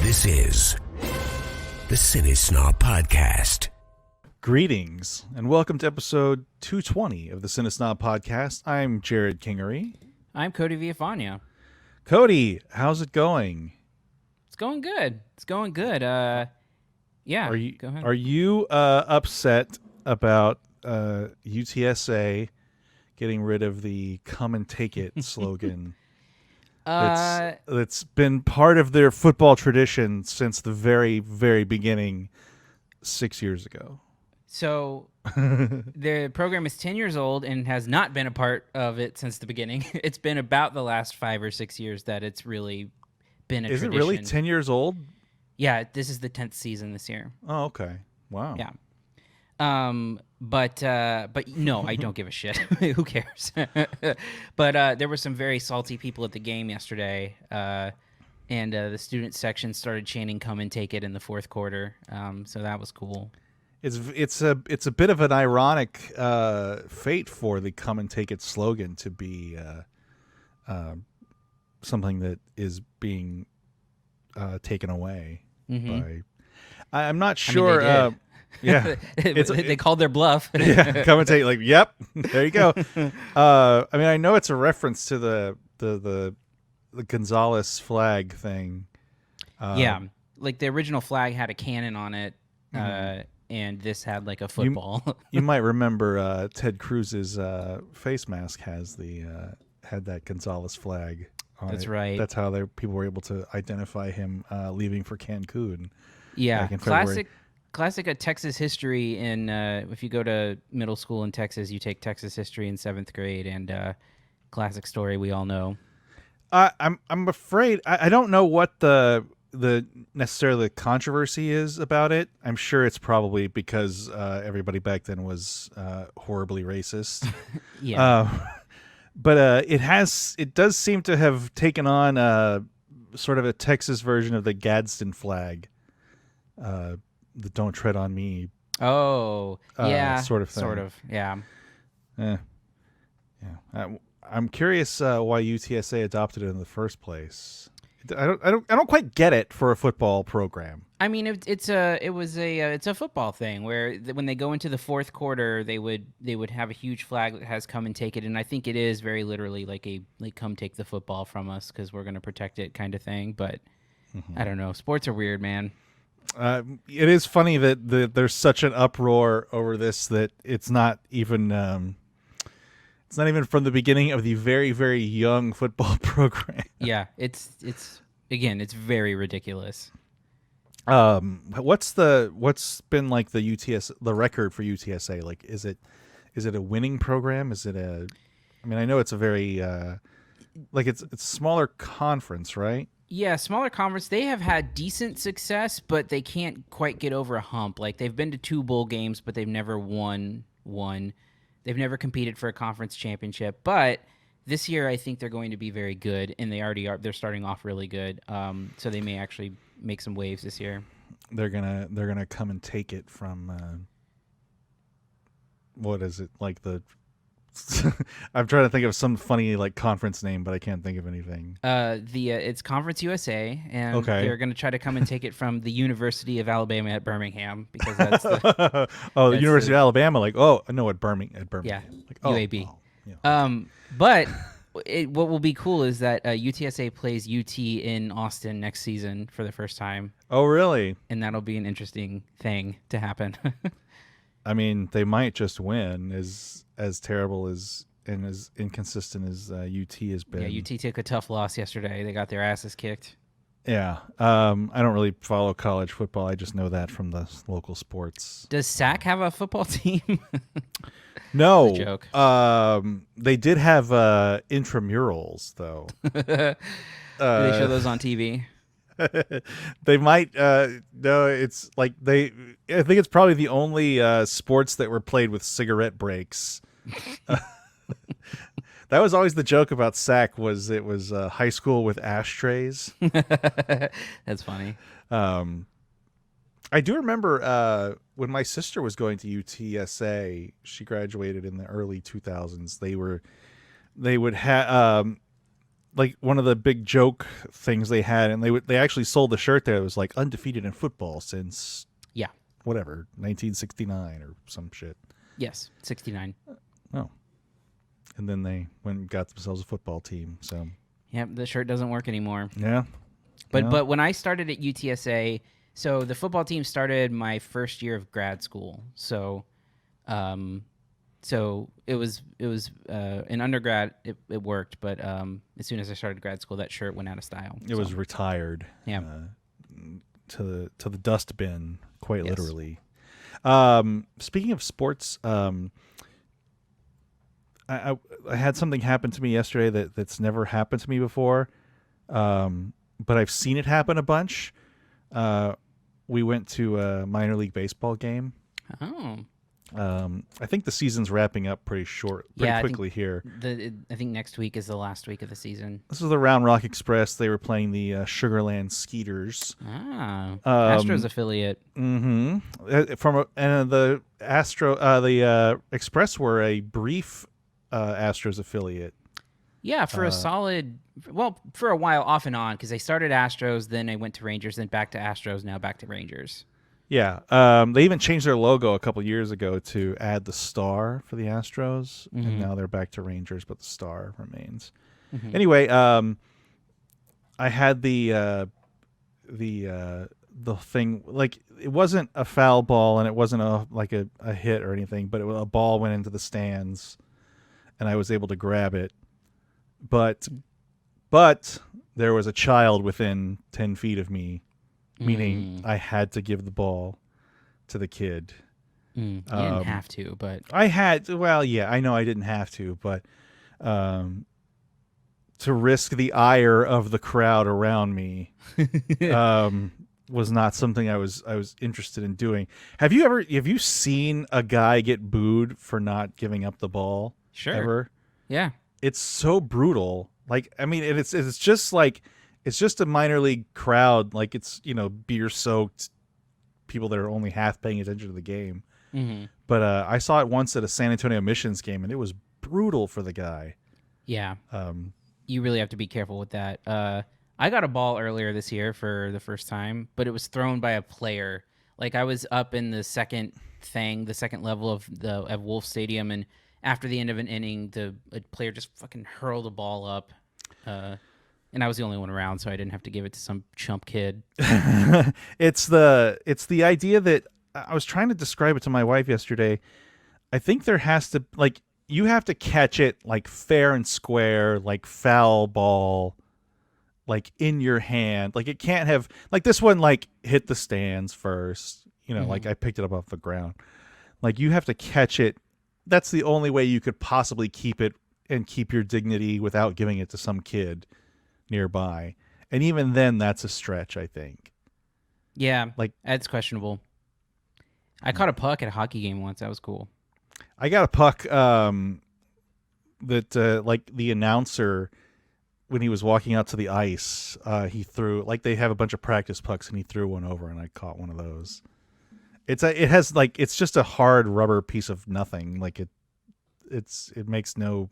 This is the CineSnob Podcast. Greetings, and welcome to episode 220 of the CineSnob Podcast. I'm Jerrod Kingery. I'm Cody Villafania. Cody, how's it going? It's going good. Yeah. Go ahead. Are you upset about UTSA getting rid of the "Come and Take It" slogan? That's been part of their football tradition since the very, very beginning 6 years ago. So the program is 10 years old and has not been a part of it since the beginning. It's been about the last 5 or 6 years that it's really been a tradition. Is it really 10 years old? Yeah, this is the 10th season this year. Oh, okay. Wow. Yeah. But no, I don't give a shit. Who cares? But there were some very salty people at the game yesterday, and the student section started chanting "Come and Take It" in the fourth quarter. So that was cool. It's a bit of an ironic fate for the "Come and Take It" slogan to be something that is being taken away by. I'm not sure. I mean, yeah, they called their bluff. Yeah, come and take. Like, yep, there you go. I mean, I know it's a reference to the Gonzalez flag thing. Yeah, like the original flag had a cannon on it, and this had like a football. You might remember Ted Cruz's face mask had that Gonzalez flag on That's it. right. That's how people were able to identify him leaving for Cancun. Yeah, back in February. Classic Texas history. If you go to middle school in Texas, you take Texas history in 7th grade, and classic story we all know. I'm afraid I don't know what the necessarily the controversy is about it. I'm sure it's probably because everybody back then was horribly racist. Yeah. But it does seem to have taken on sort of a Texas version of the Gadsden flag. The "Don't Tread on Me." Oh, yeah. Sort of thing. Sort of, yeah. Yeah. I'm curious why UTSA adopted it in the first place. I don't quite get it for a football program. I mean, it's a football thing where when they go into the fourth quarter, they would have a huge flag that has "Come and Take It," and I think it is very literally like "Come take the football from us because we're going to protect it" kind of thing. But I don't know. Sports are weird, man. It is funny that there's such an uproar over this that it's not even from the beginning of the very, very young football program. Yeah, it's very ridiculous. What's been like the record for UTSA? Like, is it a winning program? I mean, I know it's a very it's a smaller conference, right? Yeah, smaller conference. They have had decent success, but they can't quite get over a hump. Like, they've been to 2 bowl games, but they've never won one. They've never competed for a conference championship. But this year, I think they're going to be very good, and they already are. They're starting off really good. So they may actually make some waves this year. They're gonna come and take it from what is it, like the I'm trying to think of some funny like conference name, but I can't think of anything. It's Conference USA, and they're going to try to come and take it from the University of Alabama at Birmingham because that's the the University of Alabama. Like, oh no, at Birmingham. Yeah, like, UAB. Yeah. But what will be cool is that UTSA plays UT in Austin next season for the first time. Oh, really? And that'll be an interesting thing to happen. I mean, they might just win. As terrible as and as inconsistent as UT has been. Yeah, UT took a tough loss yesterday. They got their asses kicked. Yeah. I don't really follow college football. I just know that from the local sports. Does SAC have a football team? No. That's a joke. They did have intramurals, though. Do they show those on TV? They might. No, it's like I think it's probably the only sports that were played with cigarette breaks. That was always the joke about SAC. Was it was high school with ashtrays? That's funny. I do remember when my sister was going to UTSA. She graduated in the early 2000s. They would have like one of the big joke things they had, and they actually sold the shirt there. It was like undefeated in football since whatever 1969 or some shit. Yes, 69. Oh, and then they went and got themselves a football team. So Yep, the shirt doesn't work anymore. yeah, But when I started at UTSA, so the football team started my first year of grad school. So, so it was in undergrad it worked, but as soon as I started grad school, that shirt went out of style. it was retired. Yeah. To the dustbin, quite Yes. literally. Speaking of sports, I had something happen to me yesterday that's never happened to me before, but I've seen it happen a bunch. We went to a minor league baseball game. Oh. I think the season's wrapping up pretty quickly here. I think next week is the last week of the season. This was the Round Rock Express. They were playing the Sugarland Skeeters. Ah, Astros affiliate. Mm-hmm. The Express were a brief Astros affiliate. Yeah, for a solid, for a while off and on, because they started Astros, then they went to Rangers, then back to Astros, now back to Rangers. Yeah, they even changed their logo a couple years ago to add the star for the Astros, and now they're back to Rangers, but the star remains. Mm-hmm. Anyway, I had the thing, like, it wasn't a foul ball and it wasn't a hit or anything, but a ball went into the stands, and I was able to grab it, but there was a child within 10 feet of me. Meaning I had to give the ball to the kid. You didn't have to, but... I had... Well, yeah, I know I didn't have to, but to risk the ire of the crowd around me was not something I was interested in doing. Have you seen a guy get booed for not giving up the ball? Sure. Ever? Yeah. It's so brutal. Like, I mean, it's just like... It's just a minor league crowd, like it's, beer-soaked people that are only half paying attention to the game. Mm-hmm. But I saw it once at a San Antonio Missions game, and it was brutal for the guy. Yeah. You really have to be careful with that. I got a ball earlier this year for the first time, but it was thrown by a player. Like, I was up in the second level of Wolf Stadium, and after the end of an inning, a player just fucking hurled a ball up. And I was the only one around, so I didn't have to give it to some chump kid. It's the idea that I was trying to describe it to my wife yesterday. I think there has to, like, you have to catch it like fair and square, like foul ball, like in your hand. Like it can't have, like this one, like hit the stands first, like I picked it up off the ground. Like you have to catch it. That's the only way you could possibly keep it and keep your dignity without giving it to some kid nearby, and even then that's a stretch, I think. Yeah, like that's questionable. I caught a puck at a hockey game once. That was cool. I got a puck that like the announcer, when he was walking out to the ice, he threw, like they have a bunch of practice pucks, and he threw one over, and I caught one of those. It's just a hard rubber piece of nothing. Like it makes no.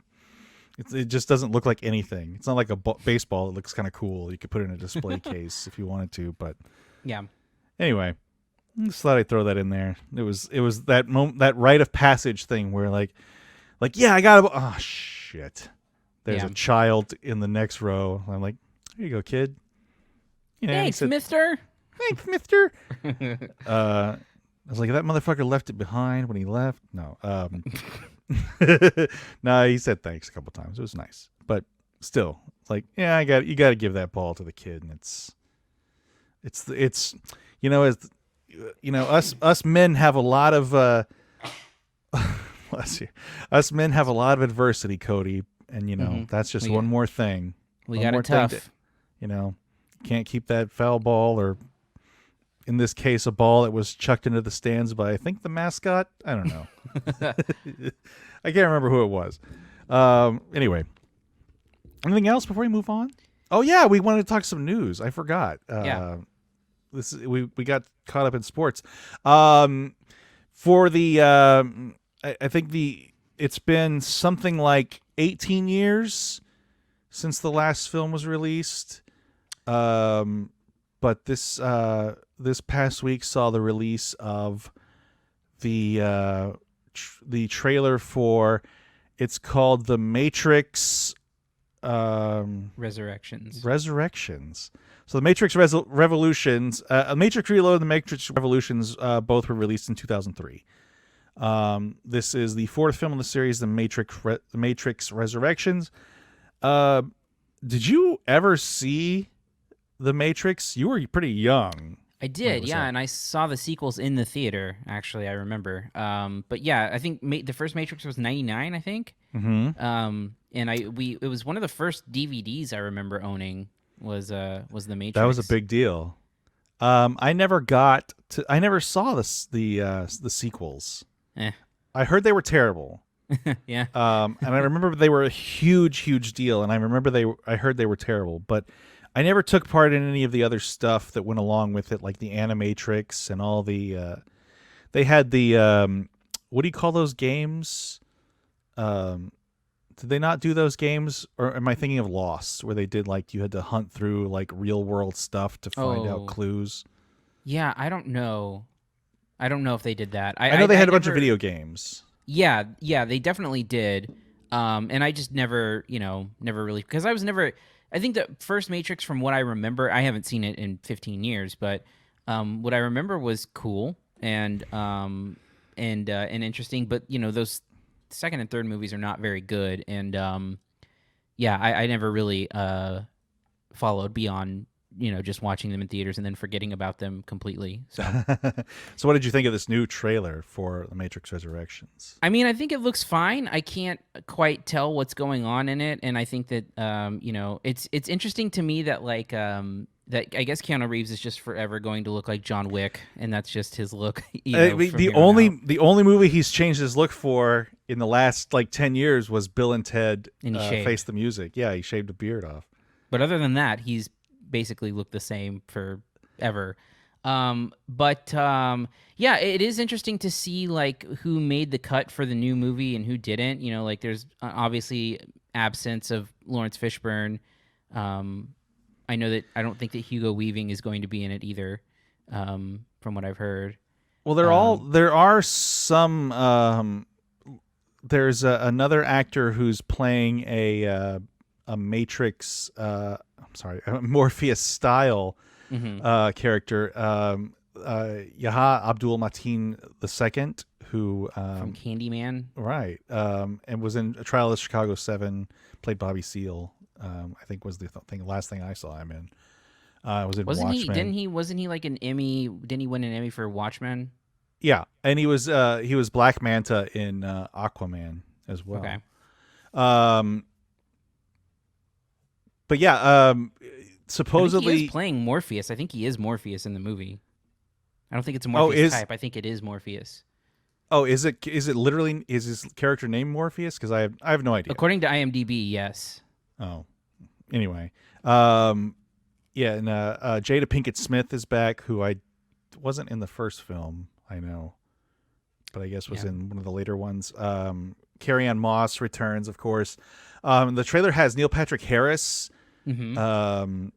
It just doesn't look like anything. It's not like a baseball. It looks kind of cool. You could put it in a display case if you wanted to. But yeah. Anyway, I just thought I'd throw that in there. It was that moment, that rite of passage thing where like yeah, I got. Oh shit! There's a child in the next row. I'm like, here you go, kid. Thanks, Mister. Thanks, Mister. I was like, that motherfucker left it behind when he left. No. No, he said thanks a couple times. It was nice, but still, it's like, yeah, you got to give that ball to the kid, and it's us men have a lot of bless you. Us men have a lot of adversity, Cody, and that's just one more thing. We got it tough. Can't keep that foul ball, or in this case, a ball that was chucked into the stands by, I think, the mascot. I don't know. I can't remember who it was. Anyway, anything else before we move on? Oh yeah, we wanted to talk some news. I forgot. Yeah. We got caught up in sports. For the I think it's been something like 18 years since the last film was released. But this past week saw the release of the trailer for, it's called The Matrix Resurrections. So The Matrix Revolutions, Matrix Reload and The Matrix Revolutions both were released in 2003. This is the fourth film in the series, The Matrix Resurrections. Did you ever see The Matrix? You were pretty young. I did, yeah, and I saw the sequels in the theater. Actually, I remember. But yeah, I think the first Matrix was '99. I think. Mm-hmm. And it was one of the first DVDs I remember owning was The Matrix. That was a big deal. I never saw the sequels. I heard they were terrible. Yeah. And I remember they were a huge deal, and I heard they were terrible, but I never took part in any of the other stuff that went along with it, like the Animatrix and all the. They had the what do you call those games? Did they not do those games, or am I thinking of Lost, where they did like you had to hunt through like real world stuff to find out clues? Yeah, I don't know. I don't know if they did that. I know they had a bunch of video games. Yeah, they definitely did. And I just never really, because I think the first Matrix, from what I remember, I haven't seen it in 15 years, but what I remember was cool and interesting. But those second and third movies are not very good, and I never really followed beyond just watching them in theaters and then forgetting about them completely. So, so what did you think of this new trailer for The Matrix Resurrections? I mean, I think it looks fine. I can't quite tell what's going on in it, and I think that it's interesting to me that that I guess Keanu Reeves is just forever going to look like John Wick, and that's just his look. The only movie he's changed his look for in the last 10 years was Bill and Ted Face the Music. Yeah, he shaved a beard off. But other than that, he's basically looked the same forever. It is interesting to see who made the cut for the new movie and who didn't. There's obviously absence of Lawrence Fishburne. I know that I don't think that Hugo Weaving is going to be in it either, from what I've heard. Well, there are some. There's another actor who's playing a Matrix. A Morpheus style character. Yaha Abdul Mateen II, who from Candyman, right? And was in A Trial of Chicago 7. Played Bobby Seale. I think was the last thing I saw him in. Was in Watchmen. Wasn't he like an Emmy? Didn't he win an Emmy for Watchmen? Yeah, and he was Black Manta in Aquaman as well. Okay. But yeah, supposedly he is playing Morpheus. I think he is Morpheus in the movie. I don't think it's a Morpheus type. I think it is Morpheus. Oh, is it literally? Is his character named Morpheus? Because I have no idea. According to IMDb, yes. Oh, anyway, and Jada Pinkett Smith is back, who I wasn't in the first film, I know, but I guess was in one of the later ones. Carrie-Anne Moss returns, of course. The trailer has Neil Patrick Harris. Mm-hmm.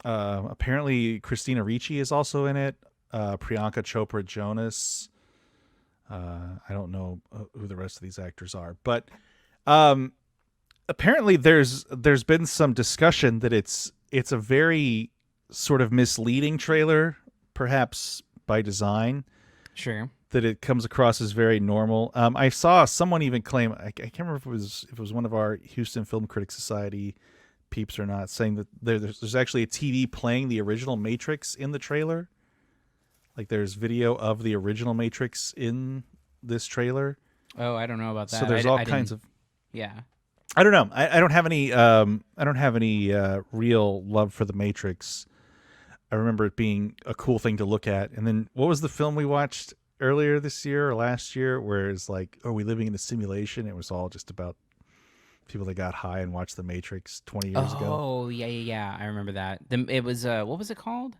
Apparently Christina Ricci is also in it. Priyanka Chopra Jonas. I don't know who the rest of these actors are, but apparently there's been some discussion that it's a very sort of misleading trailer, perhaps by design. Sure. That it comes across as very normal. I saw someone even claim, I can't remember if it was one of our Houston Film Critics Society peeps or not, saying that there's actually a TV playing the original Matrix in the trailer. Like there's video of the original Matrix in this trailer. Oh, I don't know about that. So there's all kinds of. Yeah. I don't know. I don't have any. I don't have any real love for the Matrix. I remember it being a cool thing to look at. And then what was the film we watched earlier this year or last year, where it's like, are we living in a simulation? It was all just about people that got high and watched The Matrix 20 years ago. Oh, yeah. I remember that. It was, what was it called?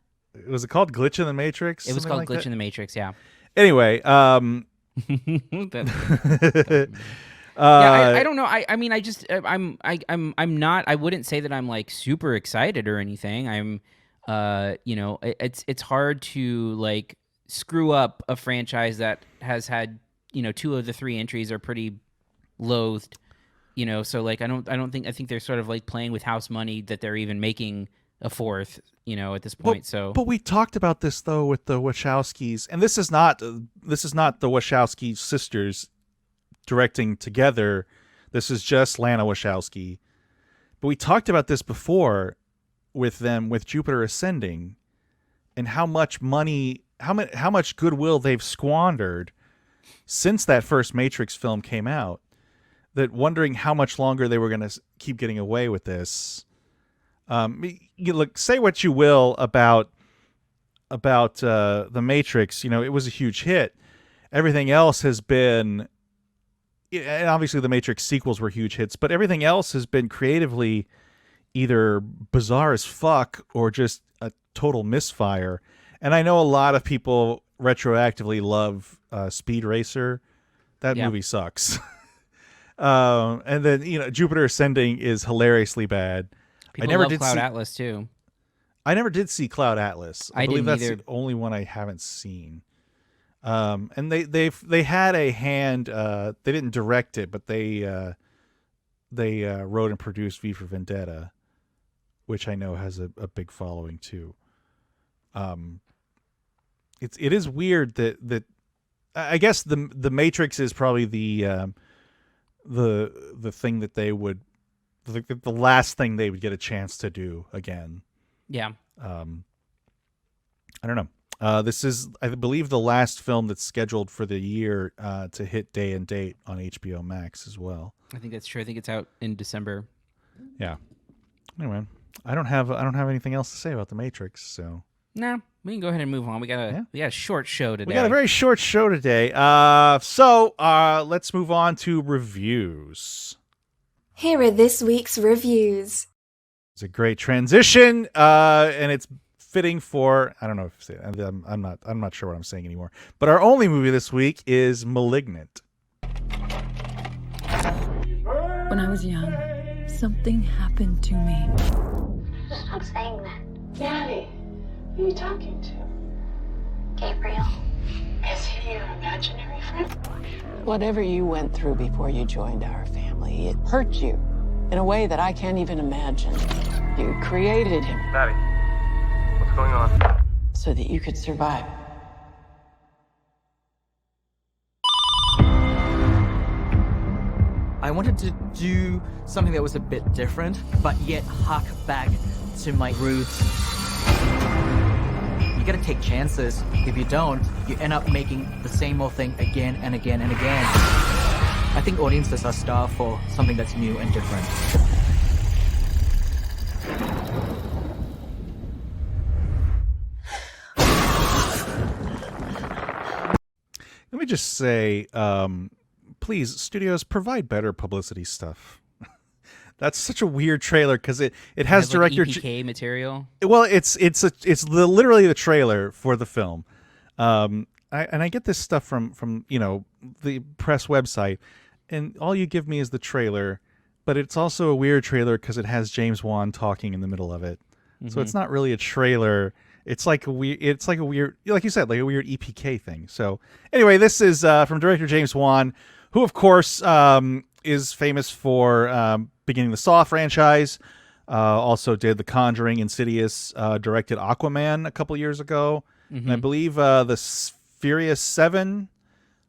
Was it called Glitch in the Matrix? It was called Glitch in the Matrix, yeah. Anyway, I don't know. I mean, I just I'm not. I wouldn't say that I'm like super excited or anything. I'm, it's hard to like screw up a franchise that has had 2 of the 3 entries are pretty loathed. So like I think they're sort of like playing with house money that they're even making a 4th. At this point. But we talked about this though with the Wachowskis, and this is not the Wachowski sisters directing together. This is just Lana Wachowski. But we talked about this before with them with Jupiter Ascending, and how much money, how much goodwill they've squandered since that first Matrix film came out. That wondering how much longer they were going to keep getting away with this. Look, say what you will about the Matrix. It was a huge hit. Everything else has been, and obviously the Matrix sequels were huge hits, but everything else has been creatively either bizarre as fuck or just a total misfire. And I know a lot of people retroactively love Speed Racer. That movie sucks. And then Jupiter Ascending is hilariously bad. People love Cloud Atlas too. I never did see Cloud Atlas. I believe didn't that's either. the only one I haven't seen. And they had a hand. They didn't direct it, but they wrote and produced V for Vendetta, which I know has a big following too. It is weird that I guess the Matrix is probably the thing that they would. The last thing they would get a chance to do again. Yeah. I don't know. This is, I believe, the last film that's scheduled for the year to hit day and date on HBO Max as well. I think that's true. I think it's out in December. Yeah. Anyway, I don't have anything else to say about The Matrix, so. No, we can go ahead and move on. We got a short show today. We got a very short show today. So let's move on to reviews. Here are this week's reviews. It's a great transition, and it's fitting for, I don't know if I'm not sure what I'm saying anymore. But our only movie this week is Malignant. When I was young, something happened to me. Stop saying that. Maddie, who are you talking to? Gabriel. Is he your imaginary friend? Whatever you went through before you joined our family, it hurt you in a way that I can't even imagine. You created him. Maddie, what's going on? So that you could survive. I wanted to do something that was a bit different, but yet hark back to my roots. You gotta take chances. If you don't, you end up making the same old thing again and again and again. I think audiences are starved for something that's new and different. Let me just say, please, studios, provide better publicity stuff. That's such a weird trailer because it has director EPK material. Well, it's literally the trailer for the film, I get this stuff from the press website, and all you give me is the trailer, but it's also a weird trailer because it has James Wan talking in the middle of it, so it's not really a trailer. It's like a weird, like you said, like a weird EPK thing. So anyway, this is from director James Wan, who of course is famous for beginning the Saw franchise. Also did The Conjuring, Insidious, directed Aquaman a couple years ago. And I believe the Furious 7,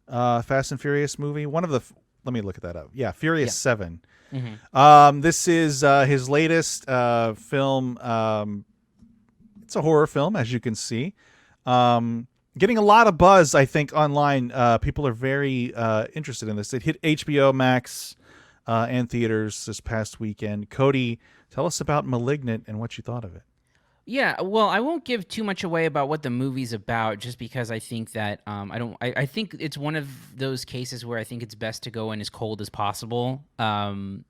Fast and Furious movie. One of the, let me look at that up. Yeah, Furious 7. This is his latest film. It's a horror film, as you can see. Getting a lot of buzz, I think, online. People are very interested in this. It hit HBO Max and theaters this past weekend. Cody, tell us about Malignant and what you thought of it. Yeah, well, I won't give too much away about what the movie's about, just because I think that I think it's one of those cases where I think it's best to go in as cold as possible when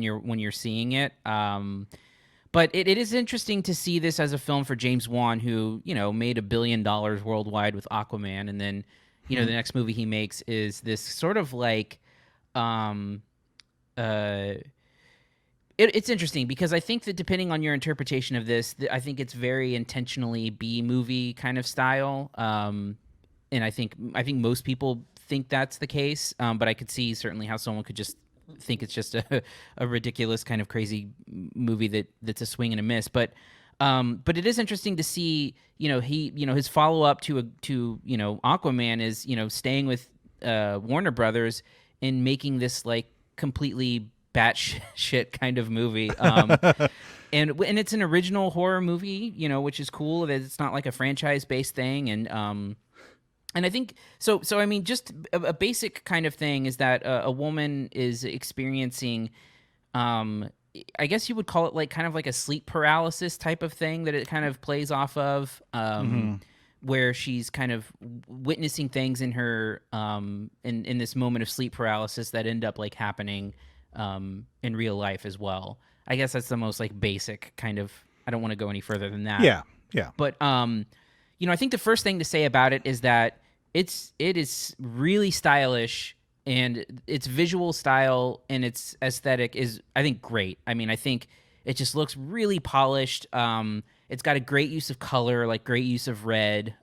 you're seeing it. But it is interesting to see this as a film for James Wan, who made $1 billion worldwide with Aquaman, and then the next movie he makes is this sort of like It's interesting because I think that depending on your interpretation of this, I think it's very intentionally B-movie kind of style. And I think most people think that's the case. But I could see certainly how someone could just think it's just a ridiculous kind of crazy movie that's a swing and a miss. But it is interesting to see, his follow-up to Aquaman is, staying with Warner Brothers and making this like completely batshit kind of movie. And it's an original horror movie, which is cool that it's not like a franchise-based thing. And I think so. I mean, just a basic kind of thing is that a woman is experiencing, I guess you would call it like kind of like a sleep paralysis type of thing that it kind of plays off of, where she's kind of witnessing things in her in this moment of sleep paralysis that end up like happening in real life as well. I guess that's the most like basic kind of. I don't want to go any further than that. Yeah. But I think the first thing to say about it is that it is really stylish, and its visual style and its aesthetic is, I think, great. I mean, I think it just looks really polished. It's got a great use of color, like great use of red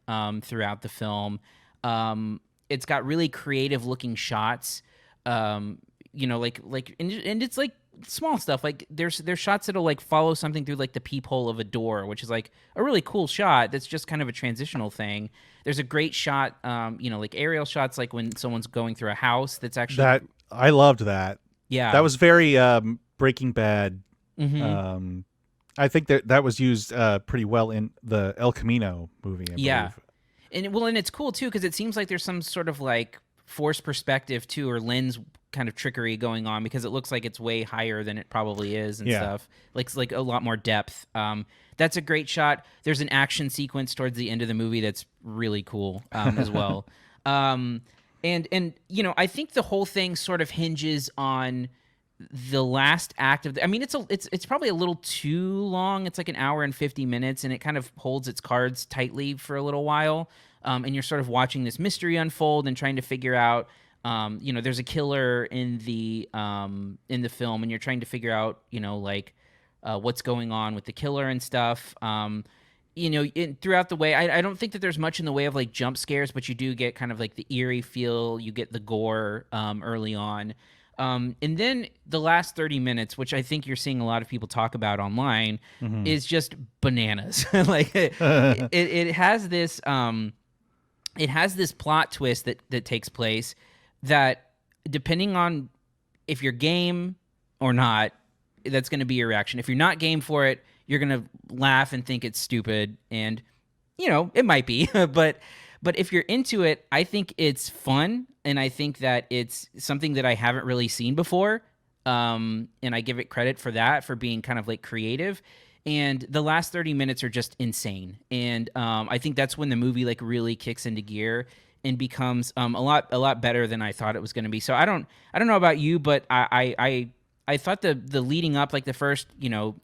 throughout the film. It's got really creative looking shots. And it's like small stuff. Like there's shots that'll like follow something through like the peephole of a door, which is like a really cool shot. That's just kind of a transitional thing. There's a great shot, like aerial shots, like when someone's going through a house. That's actually that I loved that. Yeah, that was very Breaking Bad. Mm-hmm. I think that was used pretty well in the El Camino movie. I believe. And it's cool too because it seems like there's some sort of like forced perspective too, or lens kind of trickery going on, because it looks like it's way higher than it probably is and stuff. Like a lot more depth. That's a great shot. There's an action sequence towards the end of the movie that's really cool as well. And I think the whole thing sort of hinges on the last act of I mean, it's probably a little too long. It's like an hour and 50 minutes, and it kind of holds its cards tightly for a little while. And you're sort of watching this mystery unfold and trying to figure out, there's a killer in the film, and you're trying to figure out, what's going on with the killer and stuff. Throughout the way, I don't think that there's much in the way of like jump scares, but you do get kind of like the eerie feel. You get the gore early on. And then the last 30 minutes, which I think you're seeing a lot of people talk about online, is just bananas. Like it has this plot twist that takes place that, depending on if you're game or not, that's going to be your reaction. If you're not game for it, you're going to laugh and think it's stupid, and it might be, but if you're into it, I think it's fun, and I think that it's something that I haven't really seen before, and I give it credit for that, for being kind of like creative. And the last 30 minutes are just insane, and I think that's when the movie like really kicks into gear and becomes a lot better than I thought it was going to be. So I don't know about you, but I thought the leading up, like the first,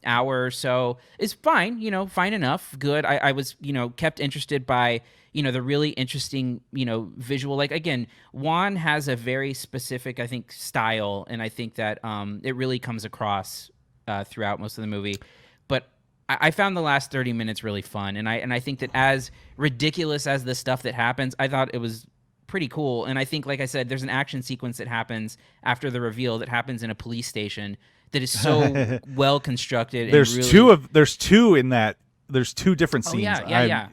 hour or so, is fine, fine enough, good. I was, kept interested by, the really interesting, visual. Like, again, Wan has a very specific, I think, style, and I think that it really comes across throughout most of the movie. But I found the last 30 minutes really fun, and I think that as ridiculous as the stuff that happens, I thought it was pretty cool. And I think, like I said, there's an action sequence that happens after the reveal that happens in a police station that is so well constructed. There's really... there's two in that. There's two different scenes. Yeah.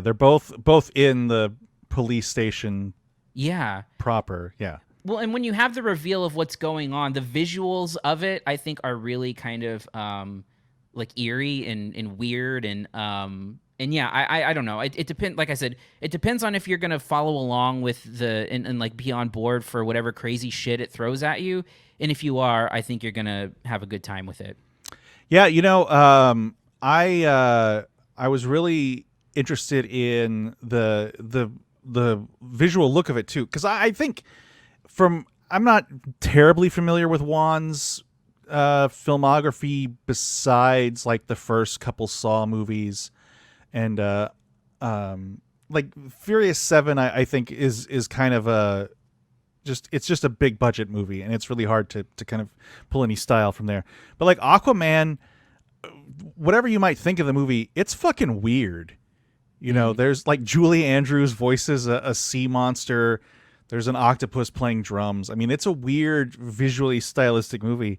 They're both in the police station. Yeah. Proper. Yeah. Well, and when you have the reveal of what's going on, the visuals of it, I think, are really kind of like eerie and weird and yeah, I don't know. It depends. Like I said, it depends on if you're gonna follow along with and like be on board for whatever crazy shit it throws at you. And if you are, I think you're gonna have a good time with it. Yeah, I was really interested in the visual look of it too, because I think I'm not terribly familiar with Wan's filmography besides like the first couple Saw movies. And like Furious 7, I think is kind of a, it's just a big budget movie, and it's really hard to kind of pull any style from there. But like Aquaman, whatever you might think of the movie, it's fucking weird. You know, there's like Julie Andrews voices a sea monster. There's an octopus playing drums. I mean, it's a weird, visually stylistic movie.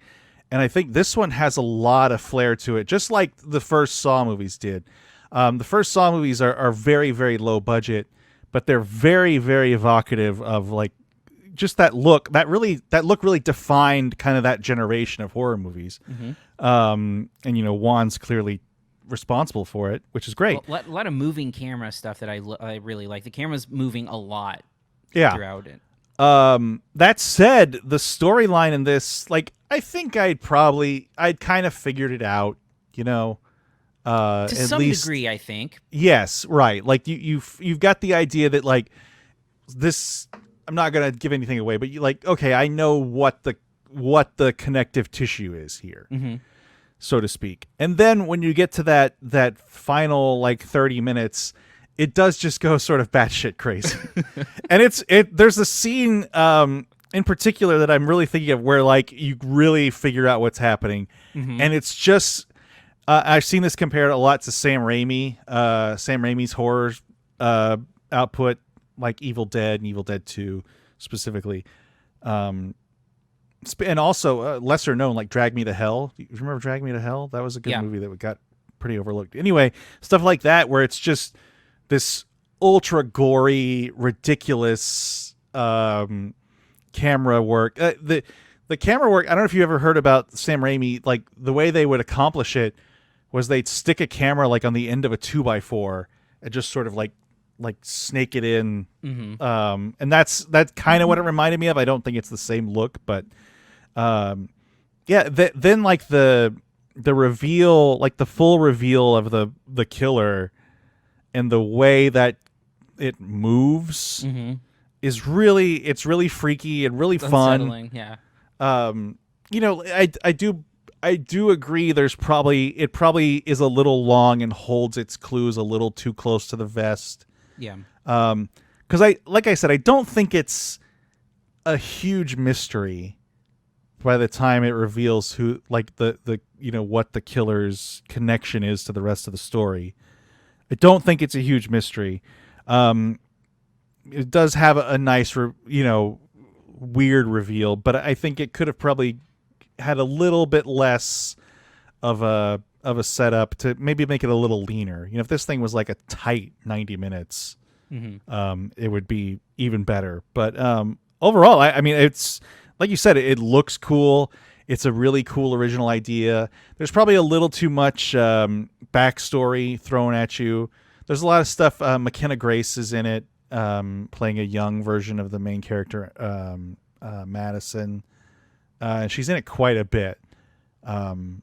And I think this one has a lot of flair to it, just like the first Saw movies did. The first Saw movies are very, very low budget, but they're very, very evocative of like just that look. That look really defined kind of that generation of horror movies. And, you know, Wan's clearly responsible for it, which is great. Well, a lot of moving camera stuff that I really like. The camera's moving a lot throughout it. That said, the storyline in this, like, I think I'd kind of figured it out, you know, to at some least, degree, I think. Yes, right. Like you've got the idea that like this, I'm not going to give anything away, but you like, okay, I know what the connective tissue is here, so to speak. And then when you get to that final like 30 minutes, it does just go sort of batshit crazy. And there's a scene in particular that I'm really thinking of where like you really figure out what's happening. And it's just I've seen this compared a lot to Sam Raimi's horror output, like Evil Dead and Evil Dead 2 specifically. And also lesser known, like Drag Me to Hell. You remember Drag Me to Hell? That was a good movie that got pretty overlooked. Anyway, stuff like that where it's just this ultra gory, ridiculous camera work. The camera work, I don't know if you ever heard about Sam Raimi, like the way they would accomplish it was they'd stick a camera like on the end of a 2x4 and just sort of like snake it in. And that's kind of what it reminded me of. I don't think it's the same look, but then like the reveal, like the full reveal of the killer and the way that it moves is really freaky and really fun. Unsettling, yeah. You know, I do agree it probably is a little long and holds its clues a little too close to the vest. Yeah. Because like I said, I don't think it's a huge mystery by the time it reveals who, like the you know, what the killer's connection is to the rest of the story. I don't think it's a huge mystery. It does have a nice, you know, weird reveal, but I think it could have probably had a little bit less of a setup to maybe make it a little leaner. You know, if this thing was like a tight 90 minutes, it would be even better. But overall, I mean, it's like you said, it looks cool. It's a really cool original idea. There's probably a little too much backstory thrown at you. There's a lot of stuff. McKenna Grace is in it, playing a young version of the main character, Madison. And she's in it quite a bit. You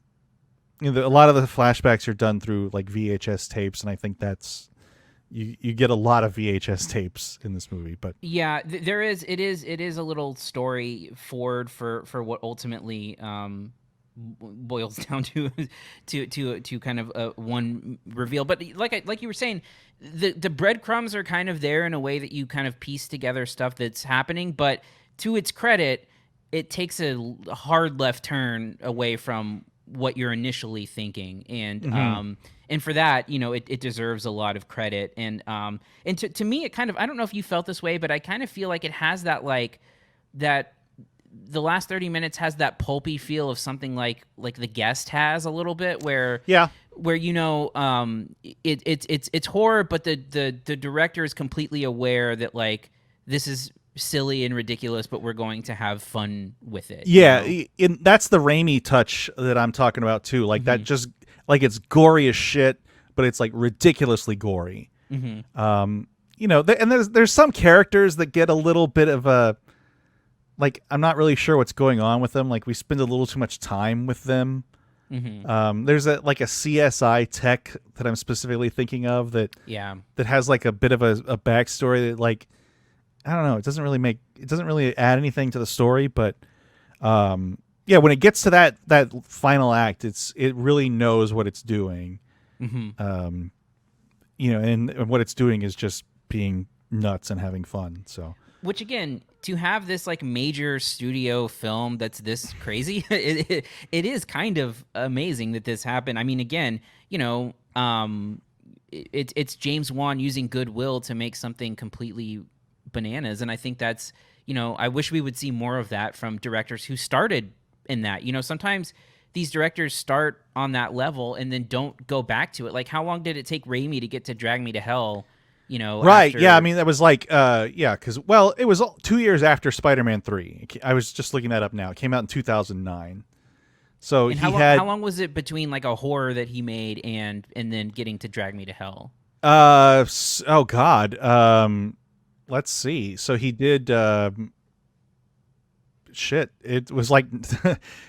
know, a lot of the flashbacks are done through like VHS tapes, and I think that's you get a lot of VHS tapes in this movie. But yeah, there is. It is a little story forward for what ultimately boils down to kind of one reveal. But like you were saying, the breadcrumbs are kind of there in a way that you kind of piece together stuff that's happening. But to its credit, it takes a hard left turn away from what you're initially thinking, and for that, you know, it deserves a lot of credit. And to me, it kind of, I don't know if you felt this way, but I kind of feel like it has that the last 30 minutes has that pulpy feel of something like The Guest has a little bit, where you know, it's horror, but the director is completely aware that like this is silly and ridiculous, but we're going to have fun with it. Yeah, you know? That's the Raimi touch that I'm talking about too. Like that, just like it's gory as shit, but it's like ridiculously gory. You know, and there's some characters that get a little bit of a, like, I'm not really sure what's going on with them. Like we spend a little too much time with them. There's a CSI tech that I'm specifically thinking of that has like a bit of a backstory that, like, I don't know, it doesn't really add anything to the story, but when it gets to that final act, it really knows what it's doing. You know, and what it's doing is just being nuts and having fun. So Which again, to have this like major studio film that's this crazy, it is kind of amazing that this happened. I mean, again, it's James Wan using goodwill to make something completely bananas, and I think that's I wish we would see more of that from directors who started in that. Sometimes these directors start on that level and then don't go back to it. Like, how long did it take Raimi to get to Drag Me to Hell? Right. After... Yeah. I mean, that was like, because, well, it was 2 years after Spider-Man 3. I was just looking that up now. It came out in 2009. So and how long was it between like a horror that he made and then getting to Drag Me to Hell? Oh God. Let's see. So he did, it was like,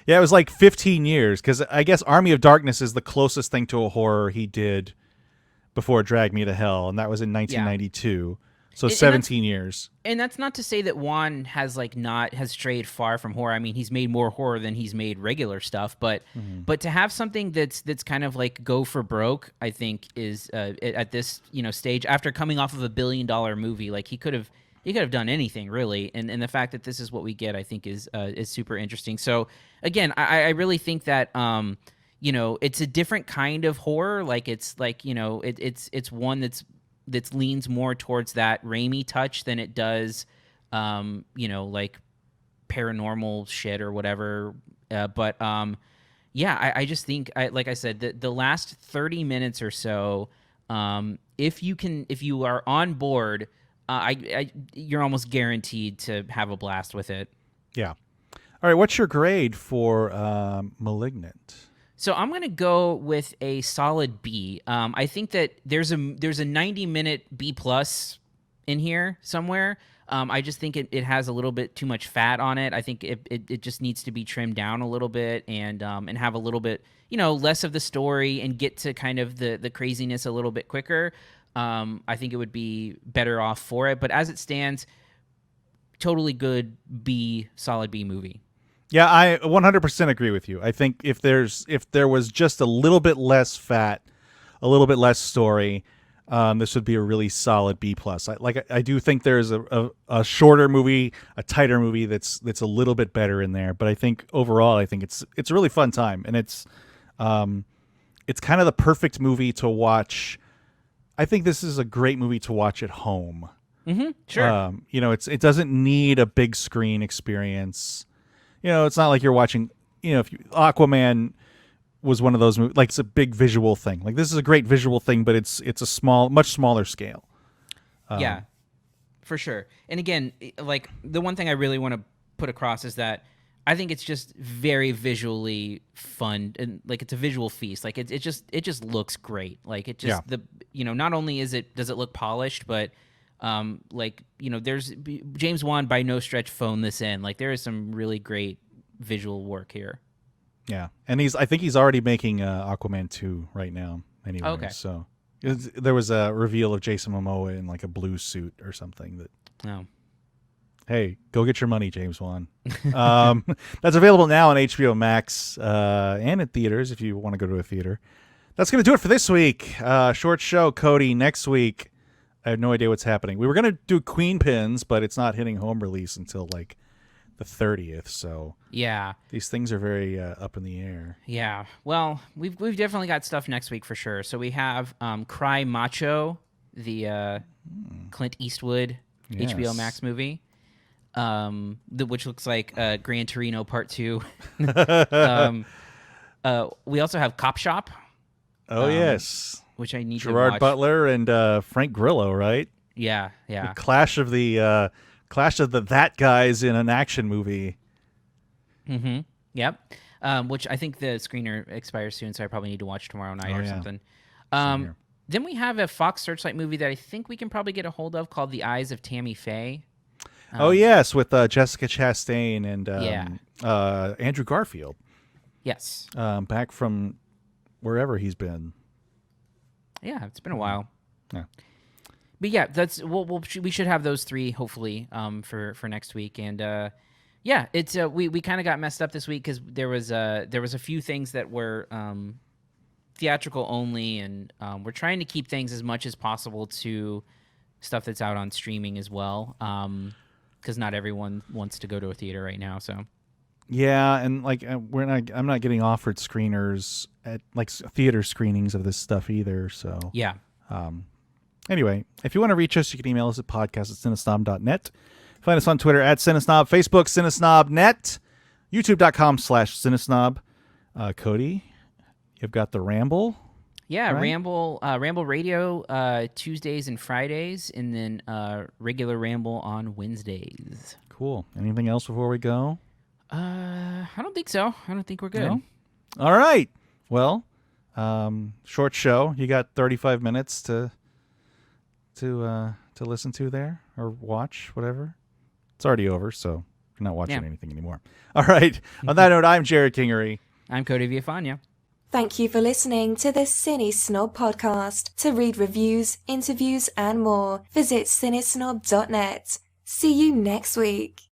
yeah, it was like 15 years. Cause I guess Army of Darkness is the closest thing to a horror he did before Drag Me to Hell, and that was in 1992. So 17 years. And that's not to say that Wan has strayed far from horror. I mean, he's made more horror than he's made regular stuff, but to have something that's kind of like go for broke, I think is at this stage after coming off of $1 billion movie, like he could have done anything really, and the fact that this is what we get, I think is super interesting. So again, I really think that it's a different kind of horror. Like it's like it's one that leans more towards that Raimi touch than it does, like paranormal shit or whatever. I just think, like I said, the last 30 minutes or so, if you are on board, you're almost guaranteed to have a blast with it. Yeah. All right. What's your grade for Malignant? So I'm going to go with a solid B. I think that there's a 90-minute B+ in here somewhere. I just think it has a little bit too much fat on it. I think it just needs to be trimmed down a little bit and have a little bit, less of the story and get to kind of the craziness a little bit quicker. I think it would be better off for it. But as it stands, totally good solid B movie. Yeah, I 100% agree with you. I think if there was just a little bit less fat, a little bit less story, this would be a really solid B+. I do think there's a shorter movie, a tighter movie that's a little bit better in there. But I think overall, I think it's a really fun time, and it's kind of the perfect movie to watch. I think this is a great movie to watch at home. Mm-hmm, sure. It doesn't need a big screen experience. It's not like you're watching, Aquaman was one of those movies, like it's a big visual thing. Like this is a great visual thing, but it's a much smaller scale. Yeah, for sure. And again, like the one thing I really want to put across is that I think it's just very visually fun, and like it's a visual feast. Like it just looks great. Like it just not only does it look polished, but there's James Wan by no stretch phoned this in. Like there is some really great visual work here. Yeah, and I think he's already making Aquaman 2 right now. Anyway, okay. So there was a reveal of Jason Momoa in like a blue suit or something. Hey, go get your money, James Wan. That's available now on HBO Max and in theaters if you want to go to a theater. That's going to do it for this week. Short show, Cody. Next week, I have no idea what's happening. We were going to do Queen Pins, but it's not hitting home release until like the 30th. So yeah, these things are very up in the air. Yeah. Well, we've definitely got stuff next week for sure. So we have Cry Macho, the Clint Eastwood HBO Max movie, which looks like Gran Torino Part 2. We also have Cop Shop. Oh yes. Which I need Gerard to watch. Butler and Frank Grillo, right? Yeah. The clash of the that guys in an action movie. Mm-hmm. Yep. Which I think the screener expires soon, so I probably need to watch tomorrow night or something. Then we have a Fox Searchlight movie that I think we can probably get a hold of called The Eyes of Tammy Faye. Yes, with Jessica Chastain and Andrew Garfield. Yes. Back from wherever he's been. Yeah, it's been a while. Yeah. But yeah, we should have those three hopefully for next week. And it's we kind of got messed up this week because there was a few things that were theatrical only, and we're trying to keep things as much as possible to stuff that's out on streaming as well. because not everyone wants to go to a theater right now. So Yeah, and like I'm not getting offered screeners at like theater screenings of this stuff either. So yeah. Anyway, if you want to reach us, you can email us at podcast@cinesnob.net. Find us on Twitter at CineSnob, Facebook CineSnobNet, YouTube.com/CineSnob. Cody, you've got the Ramble. Yeah, right? Ramble Radio Tuesdays and Fridays, and then regular Ramble on Wednesdays. Cool. Anything else before we go? I don't think so. I don't think we're good. No? All right. Well, short show. You got 35 minutes to listen to there or watch, whatever. It's already over, so you're not watching anything anymore. All right. On that note, I'm Jerrod Kingery. I'm Cody Villafana. Thank you for listening to the CineSnob Podcast. To read reviews, interviews, and more, visit CineSnob.net. See you next week.